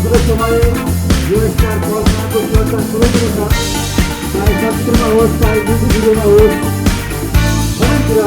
आफूले समय यो स्टार पल्सको सुरक्षा सुरक्षित छ। चाहे चलचित्रमा होस् चाहे म्युजिक भिडियोमा होस् सबैतिर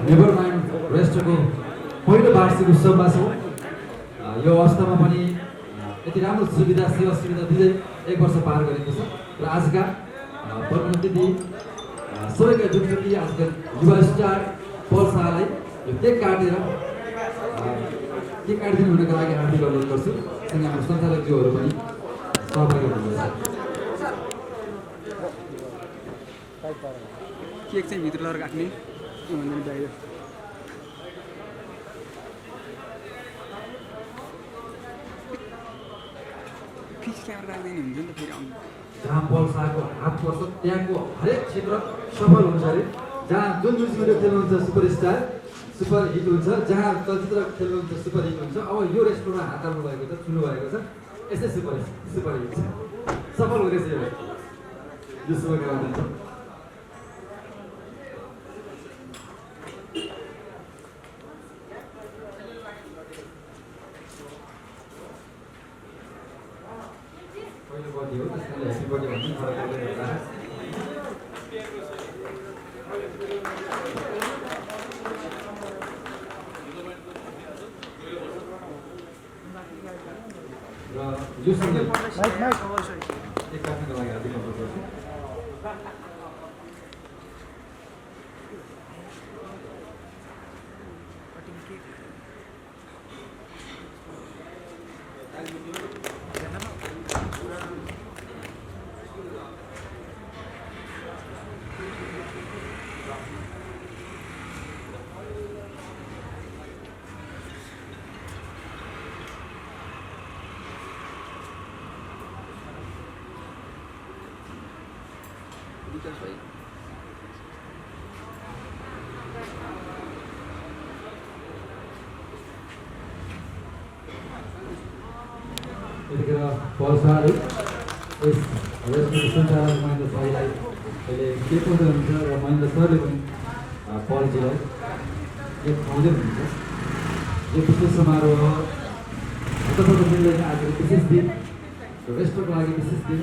नेभरमाइन्ड रेस्टको पहिलो वार्षिक उत्सवमा छौँ। यो अवस्थामा पनि यति राम्रो सुविधा सेवा सुविधा दिँदै 1 वर्ष पार गरेको छ र आजका प्रमुखअतिथि सबैका जुटजुटी आजका युवा स्टार पल शाहलाई यो केक काटिदिनु हुनको लागि हार्दिक अनुरोध गर्छु। सँगै हाम्रो सञ्चालकज्यूहरू पनि सहभागी हुनुहुन्छ। केक चाहिँ भित्र लगेर राख्ने बाहिर फिक्स क्यामेरा राख्दैन हुन्छ नि त फेरि आउनु। जहाँ पल शाहको हात पर्छ त्यहाँको हरेक क्षेत्र सफल हुन्छ अरे। जहाँ जुन म्युजिक भिडियो खेल्नुहुन्छ सुपरस्टार सुपर हिट हुन्छ, जहाँ चलचित्र खेल्नुहुन्छ सुपर हिट हुन्छ। अब यो रेस्टुरेन्टमा हात हाल्नु भएको छ, छुनु भएको छ, यस्तै सुपर हिट छ, सफल हुँदैछ यो शुभकामना दिन्छ। पहिलो बर्थडे हो त्यसैले ह्याप्पी बर्थडे भन्छ फरकले गर्दा र यो सँगै एक काट्नको लागि हार्दिक अनुरोध गर्छु। यतिखेर पल शाहले यस रेस्टुरेन्ट सञ्चालक महेन्द्र सरलाई अहिले के खुवाउँदै हुनुहुन्छ र महेन्द्र सरले पनि पलजीलाई के खुवाउँदै हुनुहुन्छ। यो विशेष समारोह हतपत मिल्दैन। आज विशेष दिन रेस्टुरेन्टको लागि विशेष दिन।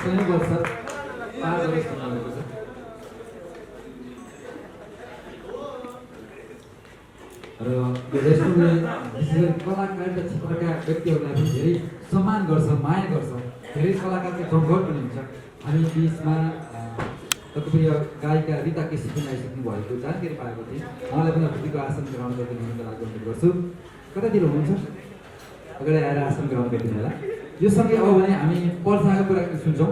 पहिलो वर्ष 5 अगस्त मनाएको छ। र यो रेस्टुरेन्टले विशेष गरी कलाकार र क्षेत्रका व्यक्तिहरूलाई पनि धेरै सम्मान गर्छ, माया गर्छ। धेरै कलाकारको जमघट पनि हुन्छ। हामी बिचमा लोकप्रिय गायिका रिता केसी पनि आइसक्नु भएको जानकारी पाएको थिएँ। उहाँलाई पनि अतिथिको आसन ग्रहण गरिदिनुको लागि अनुरोध गर्छु। कतातिर हुनुहुन्छ? अगाडि आएर आसन ग्रहण गरिदिनु होला। यो सँगै अब भने हामी पर्साको कुरा सुन्छौँ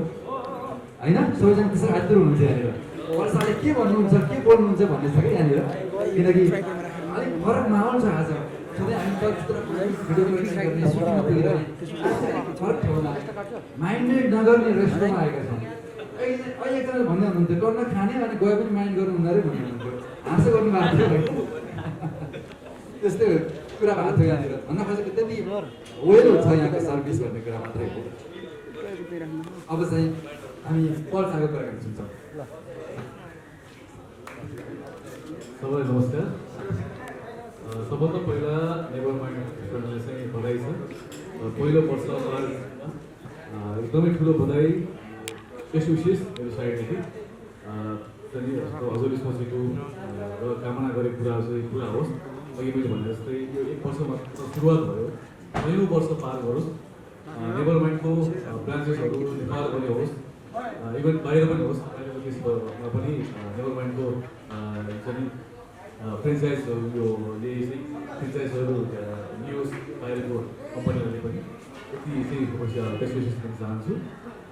होइन? सबैजना त्यसरी आतुर हुनुहुन्छ यहाँनिर। पर्साले के भन्नुहुन्छ, के बोल्नुहुन्छ भन्ने छ कि यहाँनिर, किनकि अलिक फरक माहौल छ आज। सधैँ हामी चलचित्र भिडियो गर्ने सुटिङमा पुगिरहने फरक ठाउँमा माइन्डेड नगर्ने रेस्टुरेन्टमा आएका छौँ। अहिले एकजना भन्दै हुनुहुन्थ्यो टर्न खाने अनि गए पनि माइन्ड गर्नुहुन्न अरे भन्ने हुनुहुन्थ्यो। हाँसो गर्नुभएको थियो होइन? त्यस्तै कुरा भएको थियो यहाँनिर। भन्न खोजेको त्यति वेल छ यहाँको सर्भिस भन्ने कुरा मात्रै हो। अब चाहिँ हामी पर्साको कुराकानी सुन्छौँ। सबैलाई नमस्कार। सबभन्दा पहिला नेभर माइन्ड रेस्टुरेन्टलाई चाहिँ बधाई छ। पहिलो वर्षमा एकदमै ठुलो बधाई, बेस्ट विशेष मेरो साइडदेखि चाहिँ हजुरले सोचेको र कामना गरेको कुरा चाहिँ पुरा होस्। अघि मैले भने जस्तै यो 1 वर्षमा सुरुवात भयो, 9औँ वर्ष पार गरोस्। नेभर माइन्डको ब्रान्चेसहरू नेपालभरि होस्, इभन बाहिर पनि होस्। बाहिरको देशमा पनि नेभर माइन्डको चाहिँ फ्रेन्चाइजहरू योले चाहिँ फ्रेन्चाइजहरू न्युज बाहिरको कम्पनीहरूले पनि यति चाहिँ बेस्ट विशेष दिन चाहन्छु।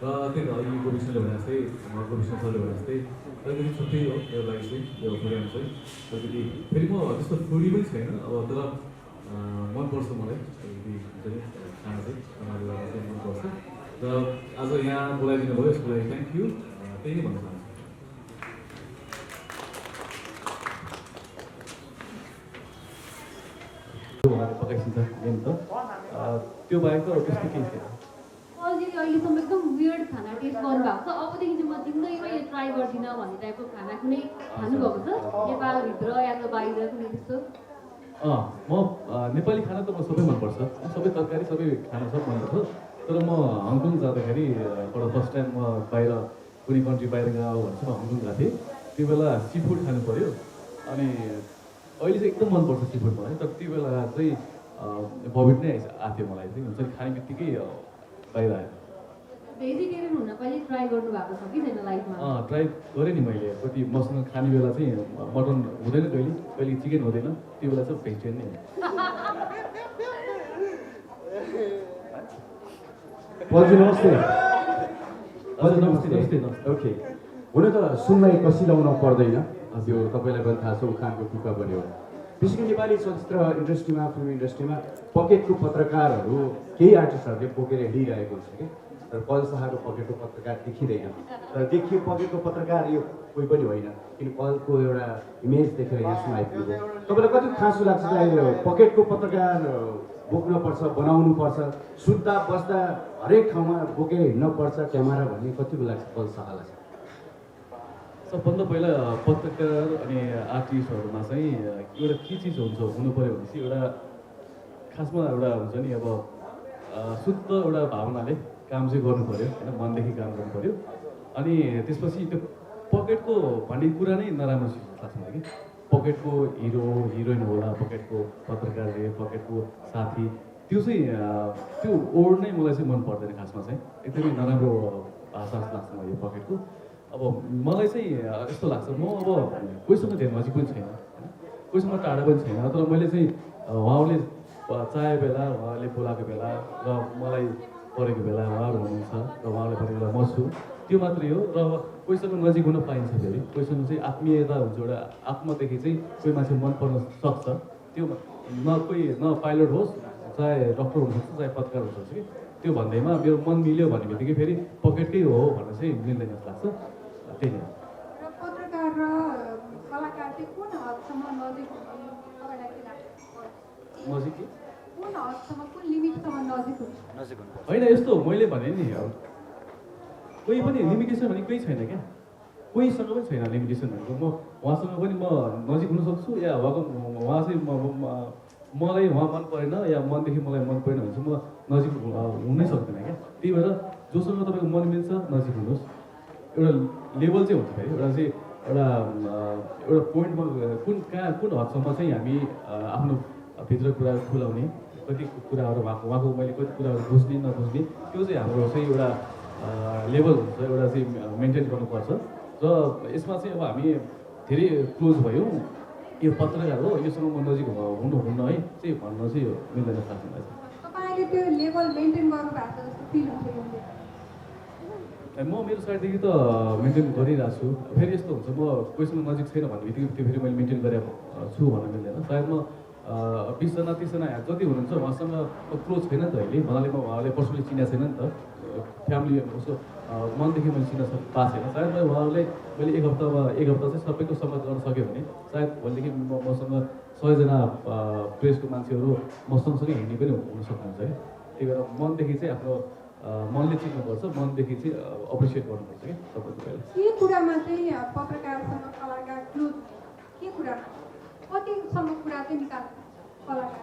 र त्यही त अघि गोविष्णले भने जस्तै, गोविष्ण सरले भने जस्तै अलिकति छुट्टै हो मेरो लागि चाहिँ यो प्रोग्राम चाहिँ। अलिकति फेरि म त्यस्तो फुडी पनि छैन, अब तर मनपर्छ मलाई अलिकति चाहिँ खाना चाहिँ उहाँले चाहिँ मनपर्छ। र आज यहाँ बोलाइदिनु भयो यसको लागि थ्याङ्क यू, त्यही नै भन्न चाहन्छु। उहाँले पकाइसिन्छ मेन त, त्यो बाहेक त त्यस्तो केही छैन। अझै अहिलेसम्म एकदम वियर्ड खाना टेस्ट गर्नुभएको छ। अबदेखि चाहिँ म जिन्दगीमा यो ट्राई गर्दिनँ भन्ने टाइपको खाना कुनै खानुभएको छ नेपालभित्र या त बाहिर कुनै त्यस्तो? म नेपाली खाना त म सबै मनपर्छ, सबै तरकारी सबै खाना सब मनपर्छ। तर म हङकङ जाँदाखेरि एउटा फर्स्ट टाइम म बाहिर कुनै कन्ट्री बाहिर गएको भनेपछि म हङकङ गएको थिएँ। त्यो बेला सी फुड खानु पऱ्यो। अनि अहिले चाहिँ एकदम मनपर्छ सी फुड मलाई। तर त्यो बेला चाहिँ भोमिट नै आएको थियो मलाई चाहिँ। हुन्छ नि खाने बित्तिकै बाहिर आयो। भेजिटेरियन हुन कहिले ट्राई गर्नुभएको छ कि छैन लाइफमा? ट्राई गरेँ नि मैले। कति मसँग खाने बेला चाहिँ मटन हुँदैन, कहिले कहिले चिकन हुँदैन, त्यो बेला चाहिँ भेजिटेरियन नै हो। हजुर नमस्ते। हजुर नमस्ते नमस्ते। ओके, हुन त सुनलाई कसी लाउन पर्दैन, त्यो तपाईँलाई पनि थाहा छ, उखानको टुक्का बन्यो। विशेष गरी नेपाली चलचित्र इन्डस्ट्रीमा, फिल्म इन्डस्ट्रीमा पकेटको पत्रकारहरू केही आर्टिस्टहरूले बोकेर हिँडिरहेको हुन्छ कि। तर पल शाहको पकेटको पत्रकार देखिँदैन। तर देखियो पकेटको पत्रकार यो कोही पनि होइन, किन पलको एउटा इमेज देखेर यहाँसम्म आइपुग्यो। तपाईँलाई कति खाँचो लाग्छ यो पकेटको पत्रकार बोक्नुपर्छ, बनाउनुपर्छ, सुत्दा बस्दा हरेक ठाउँमा बोकेर हिँड्नुपर्छ क्यामेरा भन्ने कतिको लाग्छ पल शाहलाई? सबभन्दा पहिला पत्रकार अनि आर्टिस्टहरूमा चाहिँ एउटा के चिज हुन्छ हुनु पऱ्यो भनेपछि एउटा खासमा एउटा हुन्छ नि, अब शुद्ध एउटा भावनाले काम चाहिँ गर्नु पऱ्यो होइन, मनदेखि काम गर्नु पऱ्यो। अनि त्यसपछि त्यो पकेटको भन्ने कुरा नै नराम्रो चिज लाग्छ मलाई कि। पकेटको हिरो हिरोइन होला, पकेटको पत्रकारले, पकेटको साथी, त्यो चाहिँ त्यो ओड नै मलाई चाहिँ मन पर्दैन खासमा चाहिँ। एकदमै नराम्रो भाषा जस्तो लाग्छ मलाई यो पकेटको। अब मलाई चाहिँ यस्तो लाग्छ, म अब कोहीसँग धेरै नजिक पनि छैन होइन, कोहीसँग टाढा पनि छैन। तर मैले चाहिँ उहाँले चाहे बेला, उहाँले बोलाएको बेला र मलाई परेको बेला उहाँहरू हुनुहुन्छ र उहाँले परेको बेला म छु, त्यो मात्रै हो। र कोहीसँग नजिक हुन पाइन्छ, फेरि कोहीसँग चाहिँ आत्मीयता हुन्छ, एउटा आत्मादेखि चाहिँ कोही मान्छे मन पर्न सक्छ। त्यो कोही न पाइलट होस्, चाहे डक्टर हुनसक्छ, चाहे पत्रकार हुनसक्छ कि। त्यो भन्दैमा मेरो मन मिल्यो भन्ने बित्तिकै फेरि पकेटकै हो भनेर चाहिँ मिल्दैन जस्तो लाग्छ। त्यही हो। र पत्रकार र कलाकार चाहिँ कुन हदसम्म नजिक हुने तपाईँलाई के लाग्छ? नजिक कि कुन हदसम्म, कुन लिमिटसम्म नजिक हुन्छ? होइन, यस्तो मैले भने नि अब कोही पनि लिमिटेसन भने कोही छैन क्या, कोहीसँग पनि छैन लिमिटेसन भनेको। म उहाँसँग पनि म नजिक हुन सक्छु, या उहाँ चाहिँ मलाई उहाँ मन परेन या मनदेखि मलाई मन परेन भने चाहिँ म नजिक हुनै सक्दैन क्या। त्यही भएर जोसँग तपाईँको मन मिल्छ नजिक हुनुहोस्। एउटा लेभल चाहिँ हुन्छ फेरि, एउटा चाहिँ एउटा पोइन्टमा कुन हदसम्म चाहिँ हामी आफ्नो भित्र कुराहरू खुलाउने, कति कुराहरू उहाँको मैले कति कुराहरू बुझ्ने नबुझ्ने, त्यो चाहिँ हाम्रो चाहिँ एउटा लेभल हुन्छ, एउटा चाहिँ मेन्टेन गर्नुपर्छ। र यसमा चाहिँ अब हामी धेरै क्लोज भयौँ, यो पत्रकार हो, योसँग म नजिक हुन्न है चाहिँ भन्न चाहिँ मिल्दैन साथीलाई। तपाईँले त्यो लेभल मेन्टेन गर्नुभएको जस्तो फिल हुन्छ यो? म मेरो साइडदेखि त मेन्टेन गरिरहेको छु। फेरि यस्तो हुन्छ, म कोहीसँग नजिक छैन भन्ने बित्तिकै त्यो फेरि मैले मेन्टेन गरेको छु भन्न मिल्दैन। सायद म 20जना 30जना जति हुनुहुन्छ उहाँसँग क्लोज छैन नि त अहिले, भन्नाले म उहाँलाई पर्सनली चिनेको छैन नि त, फ्यामिली उसको मनदेखि मैले चिन्न पाएको छैन। सायद उहाँहरूले मैले एक हप्ता चाहिँ सबैको सम्मान गर्न सक्यो भने सायद भनेदेखि मसँग 100जना प्रेसको मान्छेहरू म सँगसँगै हिँड्ने पनि हुन सक्नुहुन्छ है। त्यही भएर मनदेखि चाहिँ आफ्नो मनले चिन्नुपर्छ, मनदेखि चाहिँ अप्रिसिएट गर्नुपर्छ कि सबैको पहिला। के कुरामा चाहिँ पत्रकारसँग कलाकार क्लोज, के कुरामा कतिसम्म कुरा चाहिँ निकाल्छ कलाकार?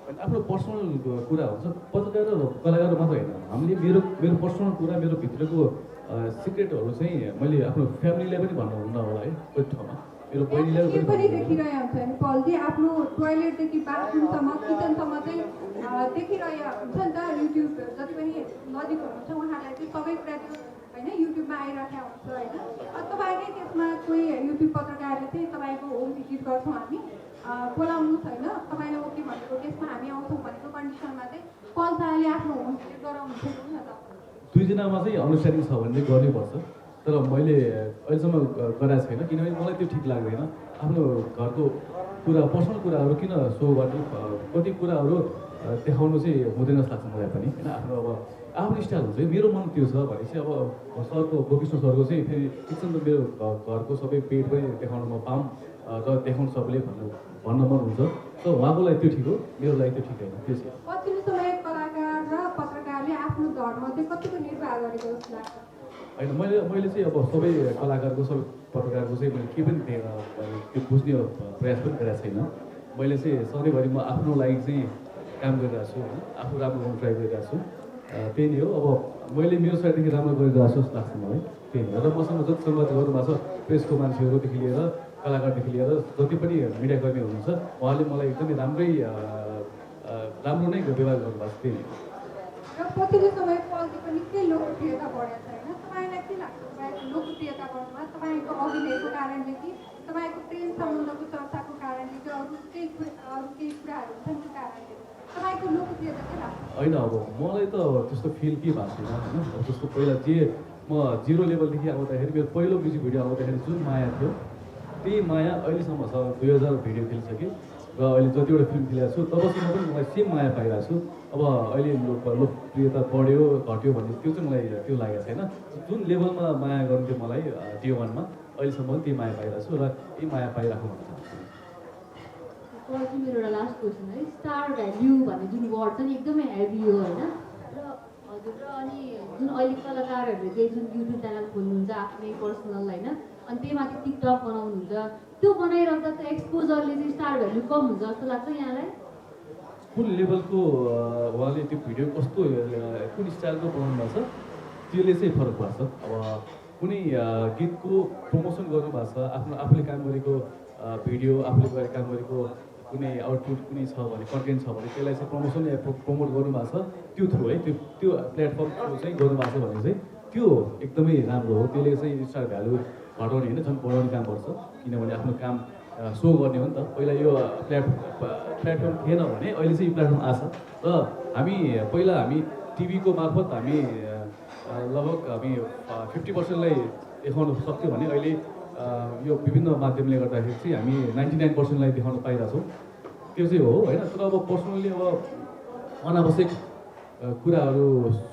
आफ्नो पर्सनल कुरा हुन्छ, पत्रकार र कलाकार मात्र होइन, हामीले मेरो पर्सनल कुरा, मेरो भित्रको सिक्रेटहरू चाहिँ मैले आफ्नो फ्यामिलीलाई पनि भन्नु हुन्न होला है कति ठाउँमा, मेरो बहिनीलाई के पनि देखिरहेको हुन्छ नि पलजी, आफ्नो टोयलेटदेखि बाथरुमसम्म किचनसम्म चाहिँ देखिरहेको हुन्छ नि त। युट्युब जति पनि नजिक हुनुहुन्छ उहाँहरूलाई चाहिँ सबै कुरा त्यो होइन युट्युबमा आइरहेको हुन्छ होइन। तपाईँले त्यसमा कोही युट्युब पत्रकारले चाहिँ तपाईँको होम भिजिट गर्छौँ हामी, बोलाउनुहोस् होइन, तपाईँले ओके भनेको त्यसमा हामी आउँछौँ भनेको कन्डिसनमा चाहिँ पल शाहले आफ्नो होम भिजिट गराउनुहुन्छ न त? 2 जनामा चाहिँ अन्डरस्ट्यान्डिङ छ भने चाहिँ गर्नैपर्छ, तर मैले अहिलेसम्म गराएको छैन, किनभने मलाई त्यो ठिक लाग्दैन। आफ्नो घरको कुरा, पर्सनल कुराहरू किन सो गर्ने, कति कुराहरू देखाउनु चाहिँ हुँदैन जस्तो लाग्छ मलाई पनि होइन। आफ्नो स्टाइल हुन्छ, मेरो मन त्यो छ भने चाहिँ अब सरको गोकृष्ण सरको चाहिँ फेरि किचन त मेरो घरको सबै पेट पनि देखाउन म पाऊँ र देखाउनु सबैले भन्न मन हुन्छ। तर उहाँको लागि त्यो ठिक हो, मेरो लागि त्यो ठिक होइन। त्यो चाहिँ पछिल्लो समय कलाकार र पत्रकारले आफ्नो धर्म चाहिँ कतिको निर्वाह गरेको जस्तो लाग्छ? होइन, मैले चाहिँ अब सबै कलाकारको सबै पत्रकारको चाहिँ मैले केही पनि त्यो बुझ्ने प्रयास पनि गरेको छैन। मैले चाहिँ सधैँभरि म आफ्नो लागि चाहिँ काम गरिरहेको छु होइन, आफू राम्रो गर्नु ट्राई गरिरहेको छु, त्यही नै हो। अब मैले मेरो साइडदेखि राम्रो गरिरहेको छु जस्तो लाग्छ मलाई, त्यही हो। र मसँग जति सङ्गत गर्नुभएको छ प्रेसको मान्छेहरूदेखि लिएर कलाकारदेखि लिएर जति पनि मिडियाकर्मी हुनुहुन्छ उहाँले मलाई एकदमै राम्रो नै व्यवहार गर्नुभएको छ, त्यही हो। र पछिल्लो समय पलजीको निकै लोकप्रियता बढेको छ होइन, तपाईँलाई के लाग्छ तपाईँको लोकप्रियता बढ्नुमा? तपाईँको अभिनयको कारणले कि तपाईँको प्रेम सम्बन्धको चर्चाको कारणले कि अरू केही कुराहरू छन् त्यो कारणले तपाईँको लोकप्रियता के लाग्छ? होइन, अब मलाई त त्यस्तो फिल के भएको छैन होइन। जस्तो पहिला म 0 लेभलदेखि आउँदाखेरि मेरो पहिलो म्युजिक भिडियो आउँदाखेरि जुन माया थियो त्यही माया अहिलेसम्म छ। 2000 भिडियो खेलिसकेँ र अहिले जतिवटा फिल्म खेलेको छु तबसम्म पनि मलाई सेम माया पाइरहेको छु। अब अहिले लोकप्रियता बढ्यो घट्यो भन्ने त्यो चाहिँ मलाई त्यो लागेको छैन। जुन लेभलमा माया गर्थ्यो मलाई Day 1मा, अहिलेसम्म पनि त्यही माया पाइरहेको छु र यही माया पाइराखौँ भन्न चाहन्छु। मेरो एउटा लास्ट क्वेसन है, स्टार भ्याल्यु भन्ने जुन वर्ड छ नि एकदमै हेभी हो होइन। र हजुर, र अनि जुन अहिले कलाकारहरूले चाहिँ जुन युट्युब च्यानल खोल्नुहुन्छ आफ्नै पर्सनल होइन, अनि त्यही माथि टिकटक बनाउनुहुन्छ, त्यो बनाइरहँदा चाहिँ एक्सपोजरले चाहिँ स्टार भ्याल्यु कम हुन्छ जस्तो लाग्छ यहाँलाई? कुन लेभलको उहाँले त्यो भिडियो कस्तो कुन स्टाइलको बनाउनु भएको छ त्यसले चाहिँ फरक पर्छ। अब कुनै गीतको प्रमोसन गर्नुभएको छ, आफूले काम गरेको भिडियो, आफूले गरेर काम गरेको कुनै आउटपुट कुनै छ भने, कन्टेन्ट छ भने त्यसलाई चाहिँ प्रमोट गर्नुभएको छ त्यो थ्रु है, त्यो प्लेटफर्म थ्रु चाहिँ गर्नुभएको छ भने चाहिँ त्यो एकदमै राम्रो हो। त्यसले चाहिँ स्टार भ्यालु घटाउने होइन, झन् बढाउने काम गर्छ, किनभने आफ्नो काम सो गर्ने हो नि त। पहिला यो प्लेटफर्म थिएन भने अहिले चाहिँ यो प्लेटफर्म आछ र पहिला हामी टिभीको मार्फत हामी लगभग 50%लाई देखाउन सक्थ्यौँ भने अहिले यो विभिन्न माध्यमले गर्दाखेरि चाहिँ हामी 99%लाई देखाउन पाइरहेछौँ। त्यो चाहिँ हो होइन। तर अब पर्सनल्ली अब अनावश्यक कुराहरू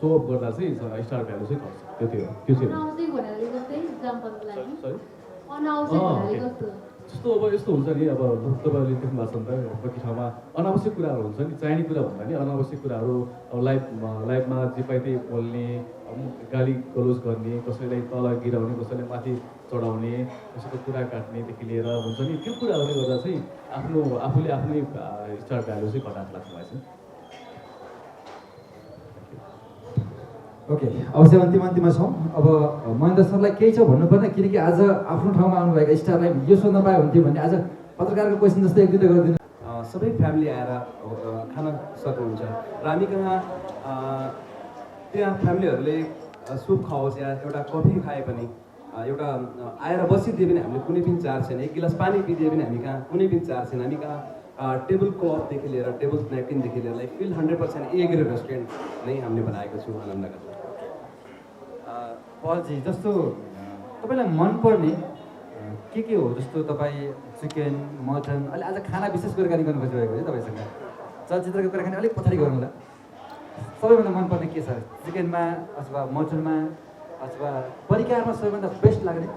सोअप गर्दा चाहिँ स्टार भ्यालु चाहिँ घट्छ, त्यो चाहिँ हो। त्यो चाहिँ जस्तो अब यस्तो हुन्छ नि, अब तपाईँहरूले देख्नु भएको छ नि त कति ठाउँमा अनावश्यक कुराहरू हुन्छ नि, चाहिने कुरा भन्दा नि अनावश्यक कुराहरू, अब लाइभमा जे पाइ त्यही बोल्ने, गाली गलोज गर्ने, कसैलाई तल गिराउने, कसैलाई माथि चढाउने, कसैको कुरा काट्नेदेखि लिएर हुन्छ नि, त्यो कुराहरूले गर्दा चाहिँ आफूले आफ्नै स्टार भ्यालु चाहिँ घटाएको लाग्छ मलाई चाहिँ। ओके अवश्य अन्तिममा छौँ। अब महेन्द्र सरलाई केही छ भन्नुपर्ने, किनकि आज आफ्नो ठाउँमा आउनुभएका स्टारलाई यो सोध्न पाए हुन्थ्यो भने आज पत्रकारको क्वेसन जस्तै एक दुईवटा गरिदिनु। सबै फ्यामिली आएर खान सक्नुहुन्छ र हामी कहाँ त्यहाँ फ्यामिलीहरूले सुप खाओस् या एउटा कफी खाए पनि एउटा आएर बसिदिए पनि हामीले कुनै पनि चार्ज छैन, एक गिलास पानी पिदिए पनि हामी कहाँ कुनै पनि चार्ज छैन। हामी कहाँ टेबल क्लथदेखि लिएर टेबल न्यापकिनदेखि लिएर like feel 100% A grade restaurant नै हामीले बनाएको छु आनन्दनगरमा। पलजी जस्तो तपाईँलाई मनपर्ने के हो? जस्तो तपाईँ चिकन मटन, अहिले आज खाना विशेष कुराकानी गर्नु खोजिरहेको है तपाईँसँग, चलचित्रको कुराकानी अलिक पछाडि गरौँला। सबैभन्दा मनपर्ने के छ? चिकनमा अथवा मटनमा अथवा परिकारमा सबैभन्दा बेस्ट लाग्ने?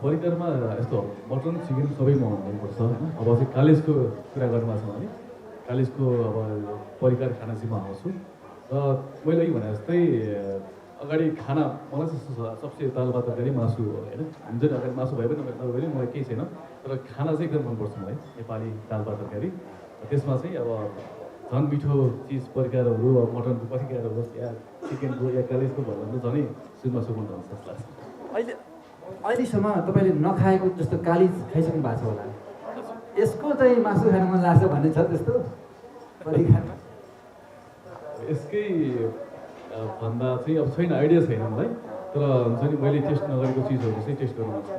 परिकारमा यस्तो मटन चिकन सबै मनपर्छ होइन। अब चाहिँ कालिजको कुरा गर्नुमा छ भने कालिजको अब परिकार खाना चाहिँ म आउँछु र मैले अघि भने जस्तै अगाडि खाना मलाई चाहिँ सबसे दाल भात तरकारी मासु हो होइन। हुन्छ नि, अगाडि मासु भए पनि नभए पनि मलाई केही छैन, तर खाना चाहिँ एकदम मनपर्छ मलाई नेपाली दाल भात तरकारी। त्यसमा चाहिँ अब झन् मिठो चिज परिकारहरू अब मटनको परिकार होस् या चिकनको या कालिजको भयो भने झनै सुनमा सुकुन हुन्छ जस्तो लाग्छ। अहिलेसम्म तपाईँले नखाएको जस्तो कालिज खाइसक्नु भएको छ होला, यसको चाहिँ मासु खान मन लाग्छ भन्ने छ त्यस्तो परिकार? यसकै भन्दा चाहिँ अब छैन, आइडिया छैन मलाई, तर हुन्छ नि मैले टेस्ट नगरेको चिजहरू चाहिँ टेस्ट गर्नु मन छ।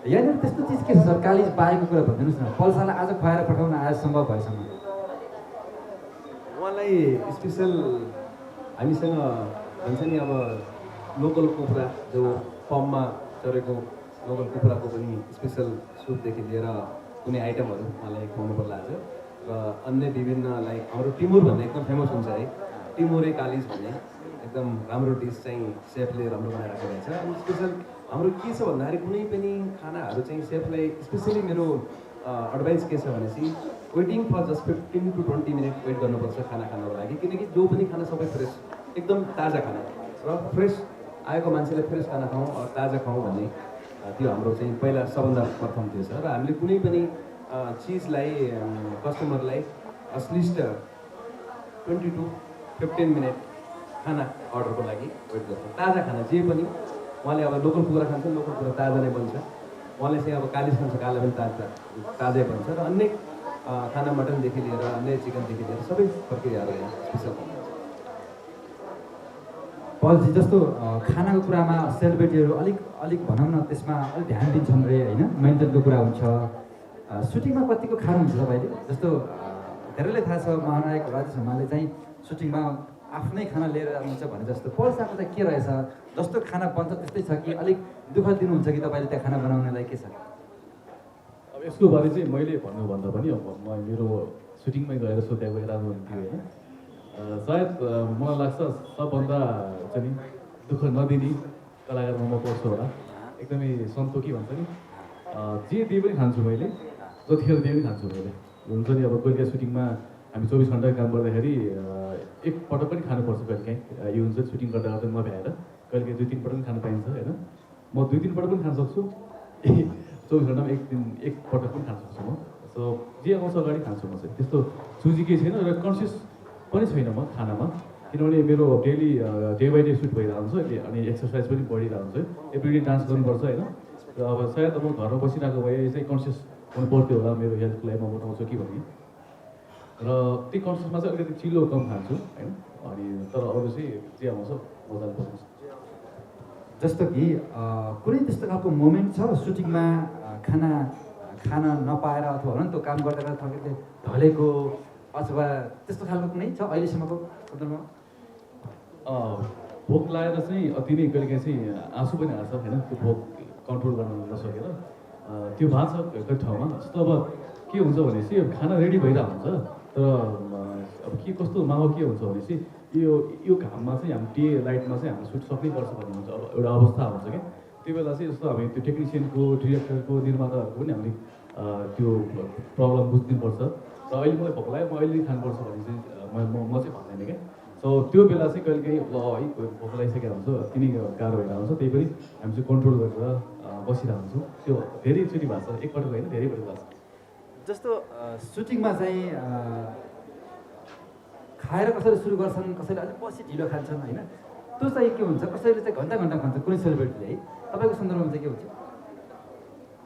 यहाँनिर त्यस्तो चिज के छ सर कालिज बाहेको कुरा भनिदिनुहोस् न, पल्सालाई आज खुवाएर पठाउन आज सम्भव भएसम्म? उहाँलाई स्पेसल हामीसँग भन्छ नि अब लोकल कुखुरा जो फर्ममा चढेको लोकल कुखुराको पनि स्पेसल सुपदेखि लिएर कुनै आइटमहरू उहाँलाई खुवाउनु पर्ला आज। र अन्य विभिन्न लाइक हाम्रो टिमुर भन्ने एकदम फेमस हुन्छ है, टिमुरे कालिज भन्ने एकदम राम्रो डिस चाहिँ सेफले राम्रो बनाइरहेको रहेछ। अनि स्पेसल हाम्रो के छ भन्दाखेरि कुनै पनि खानाहरू चाहिँ सेफलाई स्पेसली मेरो एडभाइस के छ भनेपछि waiting for just 15 to 20 minute wait गर्नुपर्छ खाना खानको लागि, किनकि जो पनि खाना सबै फ्रेस एकदम ताजा खाना र फ्रेस आएको मान्छेले फ्रेस खाना खाउँ ताजा खाउँ भन्ने त्यो हाम्रो चाहिँ पहिला सबभन्दा प्रथम त्यो छ। र हामीले कुनै पनि चिजलाई कस्टमरलाई एटलिस्ट 20 to 15 मिनट खाना अर्डरको लागि वेट गर्छौँ। ताजा खाना जे पनि उहाँले अब लोकल कुखुरा खान्छ, लोकल कुखुरा ताजा नै बन्छ, उहाँले चाहिँ अब कालिज खान्छ काला पनि ताजै बन्छ। र अन्य खाना मटनदेखि लिएर अन्य चिकनदेखि लिएर सबै प्रक्रियाहरू यहाँ स्पेसल हुन्छ। पलजी जस्तो खानाको कुरामा सेलिब्रेटीहरू अलिक भनौँ न त्यसमा अलिक ध्यान दिन्छन् रे होइन, मेन्टेनको कुरा हुन्छ। सुटिङमा कतिको खानुहुन्छ तपाईँले? जस्तो धेरैलाई थाहा छ महानायक राजेश हमालले चाहिँ सुटिङमा आफ्नै खाना लिएर आउनुहुन्छ भने जस्तो पल्साको चाहिँ के रहेछ? जस्तो खाना बन्छ त्यस्तै छ कि अलिक दुःख दिनुहुन्छ कि तपाईँले त्यहाँ खाना बनाउनेलाई के छ? अब यसको बारे चाहिँ मैले भन्नुभन्दा पनि अब म मेरो सुटिङमै गएर सोधेको राम्रो हुन्थ्यो होइन। सायद मलाई लाग्छ सबभन्दा चाहिँ दुःख नदिने कलाकारमा म पर्छु होला। एकदमै सन्तोकी भन्छ नि, जे दिए पनि खान्छु मैले, जतिखेर दिए पनि खान्छु मैले। हुन्छ नि अब कहिले सुटिङमा हामी 24 घन्टा काम गर्दाखेरि एकपटक पनि खानुपर्छ कहिलेकाहीँ, यो हुन्छ सुटिङ गर्दा गर्दा नभ्याएर कहिले 2-3 पटक पनि खानु पाइन्छ होइन। म 2-3 पटक पनि खान सक्छु, 24 घन्टामा एकपटक पनि खान सक्छु म। सो जे आउँछ अगाडि खान्छु म चाहिँ, त्यस्तो सुजी केही छैन र कन्सियस पनि छैन म खानामा, किनभने मेरो daily day by day suit भइरहेको हुन्छ अनि एक्सर्साइज पनि बढिरहेको हुन्छ, एभ्रिडे डान्स गर्नुपर्छ होइन। र अब सायद अब घरमा बसिरहेको भए चाहिँ कन्सियस हुनु पर्थ्यो होला मेरो हेल्थको लागि म उठाउँछु कि भन्ने, र त्यो कन्सियसमा चाहिँ अलिकति चिलो कम खान्छु होइन। अनि तर अरू चाहिँ जे आउँछ मजाले बस्नु। जस्तो कि कुनै त्यस्तो खालको मोमेन्ट छ सुटिङमा खाना खान नपाएर अथवा भनौँ त्यो काम गर्दा गर्दा थकेले ढलेको अथवा त्यस्तो खालको कुनै छ अहिलेसम्मको सन्दर्भमा? भोक लागेर चाहिँ अति नै कहिलेकाहीँ चाहिँ आँसु पनि आउँछ होइन, त्यो भोक कन्ट्रोल गर्न नसकेर त्यो भएको छ कति ठाउँमा। जस्तो अब के हुन्छ भनेपछि खाना रेडी भइरहेको हुन्छ, तर अब के कस्तो माहौल के हुन्छ भनेपछि यो घाममा चाहिँ हामी डे लाइटमा चाहिँ हाम्रो सुट सक्नै पर्छ भन्ने हुन्छ, अब एउटा अवस्था हुन्छ क्या। त्यो बेला चाहिँ जस्तो हामी त्यो टेक्निसियनको डिरेक्टरको निर्माताहरूको पनि हामीले त्यो प्रब्लम बुझ्नुपर्छ। र अहिले मलाई भोक लाग्यो म अहिले खानुपर्छ भने चाहिँ म चाहिँ भन्दैन क्या। सो त्यो बेला चाहिँ कहिलेकाहीँ ल है भोक लागिसकेको हुन्छ, अति नै गाह्रो भइरहेको हुन्छ, त्यही पनि हामी चाहिँ कन्ट्रोल गरेर बसिरहेको हुन्छौँ। त्यो धेरैचोटि भएको छ, एकपटक होइन धेरैपटक भएको छ। जस्तो सुटिङमा चाहिँ खाएर कसैले सुरु गर्छन्, कसैले अलिक पछि ढिलो खान्छन् होइन, त्यो चाहिँ के हुन्छ, कसैले चाहिँ घन्टा घन्टा खान्छ कुनै सेलिब्रेटीले है, तपाईँको सन्दर्भमा चाहिँ के हुन्छ?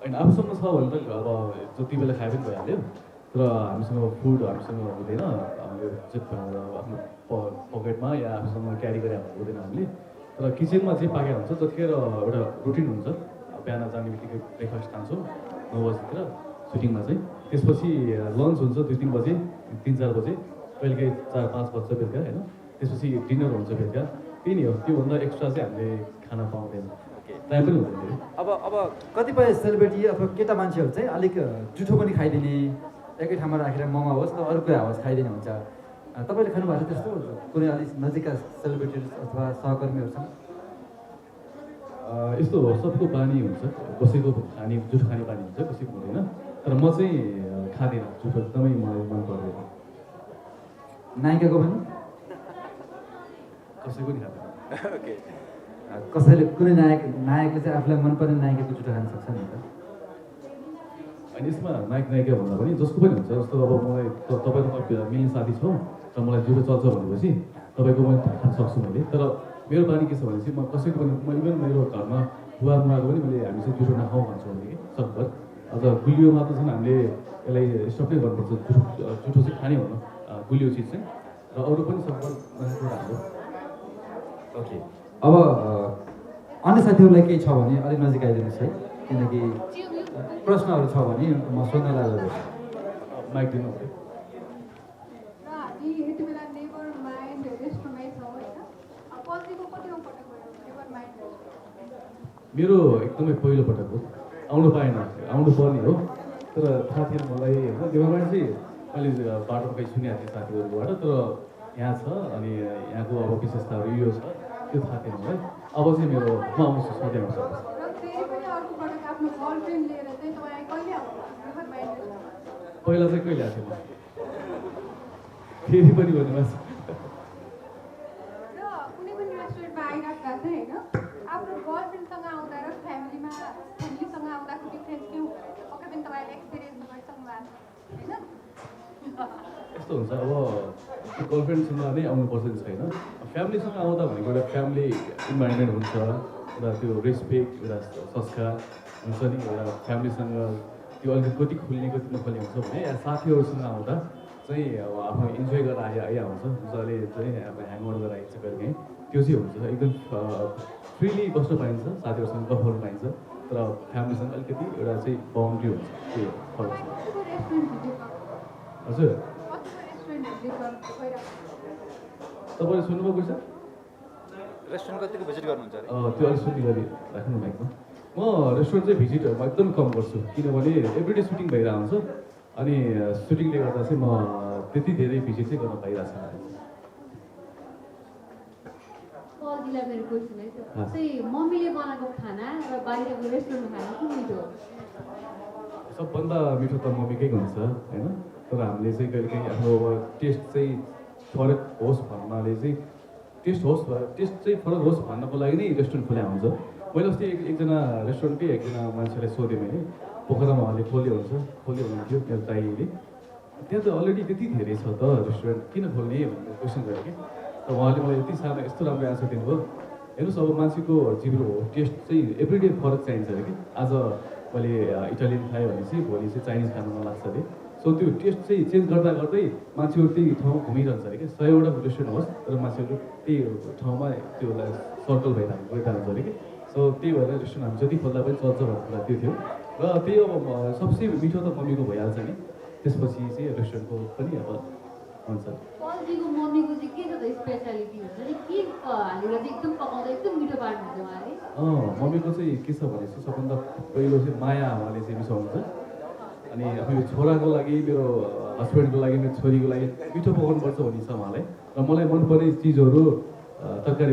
होइन आफूसँग छ भने त अब जति बेला खाए पनि भइहाल्यो, तर हामीसँग फुड हामीसँग हुँदैन, हामीले आफ्नो पकेटमा या आफूसँग क्यारी गरेर हुँदैन हामीले। तर किचनमा जे पाकेको हुन्छ जतिखेर एउटा रुटिन हुन्छ, बिहान जाने बित्तिकै ब्रेकफास्ट खान्छौँ 9 बजीतिर सुटिङमा चाहिँ, त्यसपछि लन्च हुन्छ 2-3 बजे 3-4 बजे, कहिलेकाहीँ 4-5 बज्छ बेलुका होइन, त्यसपछि डिनर हुन्छ बेलुका, त्यही नै हो। त्योभन्दा एक्स्ट्रा चाहिँ हामीले खाना पाउँदैन, टाइम पनि हुँदैन। अब कतिपय सेलिब्रेटी अथवा केटा मान्छेहरू चाहिँ अलिक जुठो पनि खाइदिने, एकै ठाउँमा राखेर मोमो होस् त अर्कै हाओस् खाइदिने हुन्छ। तपाईँले खानुभएको त्यस्तो कुनै अलिक नजिकका सेलिब्रेटी अथवा सहकर्मीहरूसँग? यस्तो हो, सबको बानी हुन्छ, कसैको जुठो खाने बानी हुन्छ, कसैको हुँदैन। तर म चाहिँ खाँदिनँ जुठो, एकदमै मलाई मन पर्दैन। नायिकाको पनि? कसैको नि खाँदैन। ओके। कसैले कुनै नायकले चाहिँ आफूलाई मनपर्ने नायिकाको जुठो खान सक्छ नि त? अनि यसमा नायिका भन्दा पनि जसको पनि हुन्छ। जस्तो अब मलाई तपाईँको मिल्ने साथी छ र मलाई जुठो चल्छ भनेपछि तपाईँको पनि खान सक्छु मैले। तर मेरो बानी के छ भनेपछि म कसैको पनि, म इभन मेरो घरमा बुवा मुवाको पनि मैले हामी चाहिँ जुठो नखाउँ भन्छु भने कि सकभर। अझ गुलियो मात्र चाहिँ हामीले यसलाई स्टप नै गर्नुपर्छ, जुठो चाहिँ खाने हुनु गुलियो चिज चाहिँ, र अरू पनि सकभर नखाएको राम्रो। ओके, अब अन्य साथीहरूलाई केही छ भने अलिक नजिक आइदिनुहोस् है, किनकि प्रश्नहरू छ भने म सोध्न लाग्छु। माइक दिनु र हामी यति बेला नेभर माइन्ड रेस्टुरेन्टमै छौँ होइन। पल्जीको कतिौँ पटक भयो नेभर माइन्ड रेस्टुरेन्ट? मेरो एकदमै पहिलो पटक हो, आउनु पाएन, आउनु पर्ने हो तर थाहा थिएन मलाई होइन। देवरमाइन्ड चाहिँ मैले बाटोमा कहीँ सुनेको थिएँ साथीहरूबाट, तर यहाँ छ अनि यहाँको अब विशेषताहरू यो छ त्यो थाहा थिएन मलाई। अब चाहिँ मेरो म आउँछु, सधैँ आउँछु। र फेरि पनि अर्को पटक आफ्नो गर्लफ्रेन्ड लिएर चाहिँ तपाईँ कहिले आउनु नेभर माइन्ड रेस्टुरेन्ट? पहिला चाहिँ कहिले आएको थिएँ म, फेरि पनि भन्नुहोस्। र कुनै पनि रेस्टुरेन्टमा आइराख्दा चाहिँ होइन आफ्नो गर्लफ्रेन्डसँग आउँदा र फ्यामिलीसँग आउँदाको डिफ्रेन्स के हुन्छ? पक्कै पनि तपाईँले एक्सपिरियन्स गरिसक्नु भएको होइन? यस्तो हुन्छ, अब गर्लफ्रेन्डसँग नै आउनुपर्छ चाहिँ छैन। फ्यामिलीसँग आउँदा भनेको एउटा फ्यामिली इन्भाइरोमेन्ट हुन्छ, एउटा त्यो रेस्पेक्ट, एउटा संस्कार हुन्छ नि, एउटा फ्यामिलीसँग त्यो अलिकति कति खुल्ने कति नखुल्ने हुन्छ भने साथीहरूसँग आउँदा चाहिँ अब आफ्नो इन्जोय गरेर आइहाल्छ, मजाले चाहिँ अब ह्याङआउट गरेर आइन्छ कहिलेकाहीँ, त्यो चाहिँ हुन्छ। एकदम फ्रिली बस्न पाइन्छ, साथीहरूसँग गफ गर्नु पाइन्छ, तर फ्यामिलीसँग अलिकति एउटा चाहिँ बााउन्ड्री हुन्छ, त्यो फरक छ। हजुर तपाईँले सुन्नुभएको छ? रेस्टुरेन्ट कतिको भिजिट गर्नुहुन्छ अरे? त्यो अलिक सुन्ने गरी राख्नु माइकमा। म रेस्टुरेन्ट चाहिँ भिजिटहरूमा एकदम कम गर्छु, किनभने एभ्रिडे सुटिङ भइरहेको हुन्छ अनि सुटिङले गर्दा चाहिँ म त्यति धेरै भिजिट चाहिँ गर्न पाइरहेको छैन। पल्जीलाई मेरो क्वेसन है, चाहिँ मम्मीले बनाएको खाना र बाहिरको रेस्टुरेन्टमा खाना कुन मिठो हो? सबभन्दा मिठो त मम्मीकै हुन्छ होइन, तर हामीले चाहिँ कहिलेकाहीँ आफ्नो टेस्ट चाहिँ फरक होस् भन्नाले चाहिँ टेस्ट चाहिँ फरक होस् भन्नको लागि नै रेस्टुरेन्ट खोल्या हुन्छ। मैले अस्ति एकजना रेस्टुरेन्टकै एकजना मान्छेलाई सोधेँ मैले, पोखरामा उहाँले खोल्यो हुनुहुन्थ्यो मेरो दाइले, त्यहाँ त अलरेडी त्यति धेरै छ त रेस्टुरेन्ट, किन खोल्ने भनेर क्वेसन गरेँ कि, त उहाँले मलाई यति सानो यस्तो राम्रो एन्सर दिनुभयो। हेर्नुहोस् अब मान्छेको जिब्रो हो, टेस्ट चाहिँ एभ्रिडे फरक चाहिन्छ अरे कि, आज मैले इटालियन खाएँ भने चाहिँ भोलि चाहिँ चाइनिज खानु मन लाग्छ अरे। सो त्यो टेस्ट चाहिँ चेन्ज गर्दा गर्दै मान्छेहरू त्यही ठाउँमा घुमिरहन्छ अरे कि, 100वटा रेस्टुरेन्ट होस् तर मान्छेहरू त्यही ठाउँमा त्यो सर्कल गइरहन्छ अरे कि। सो त्यही भएर रेस्टुरेन्ट हामी जति खोल्दा पनि चल्छ भन्ने कुरा त्यो थियो। र त्यही अब सबसे मिठो त मम्मीको भइहाल्छ नि, त्यसपछि चाहिँ रेस्टुरेन्टको पनि अब हुन्छ। पल्जीको मम्मीको चाहिँ के छ त स्पेसालिटी हुन्छ नि, के हालेर चाहिँ एकदम पकाउँदा एकदम मिठो पार्नुहुन्छ उहाँले? मम्मीको चाहिँ के छ भने चाहिँ सबभन्दा पहिलो चाहिँ माया उहाँले चाहिँ मिसाउनुहुन्छ, अनि आफ्नो छोराको लागि, मेरो हस्बेन्डको लागि, मेरो छोरीको लागि मिठो पकाउनुपर्छ भन्ने छ उहाँलाई। र मलाई मनपर्ने चिजहरू तरकारीहरू